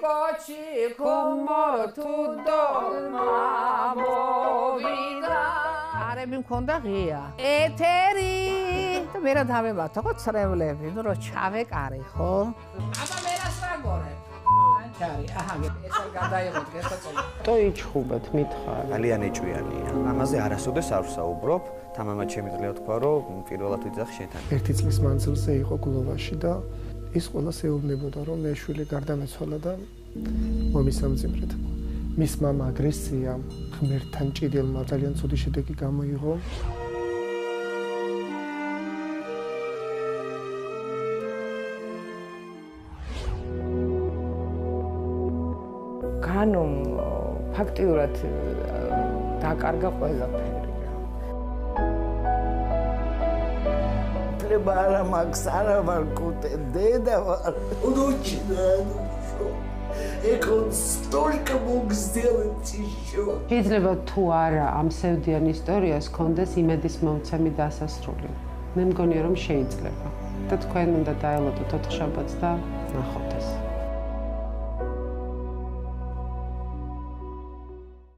კოჩი ქომორთუდო მამოვიდა არები მქონდა ღია ეთერი და მე რა დავემართო ხო ცრემლები ნუ რო ჩავეკარი ხო აბა მე რას ვაგორებ ანჩარი აჰა ეს არ გადაიღო დღესაცოლი ტოიჩხუბეთ მითხარ ძალიან ეჭვიანია ამაზე არასოდეს არ ვსაუბრობ თამამად შემიძლია თქვა რომ პირველად ვიძახ შენთან ერთი წლის მანძილზე იყო გლოვაში და ის ყველას ეუბნებოდა რომ მე შვილი გარდამეცვალა და მომისამძიმრეთ მის მამა აგრესიამ ღმერთთან ჭიდილმა ძალიან ცუდი შედეგი გამოიღო განომ ფაქტიურად დაკარგა ყველაფერი Bara maksara var kutende de var. Очень хорошо. И он столько мог сделать еще. შეიძლება თუ არა ამ სევდიან ისტორიას კონდეს იმედის მომცემი დასასრული. მე მგონია რომ შეიძლება. და თქვენ უნდა დაელოდოთ 4 შაბათს და ნახოთ ეს.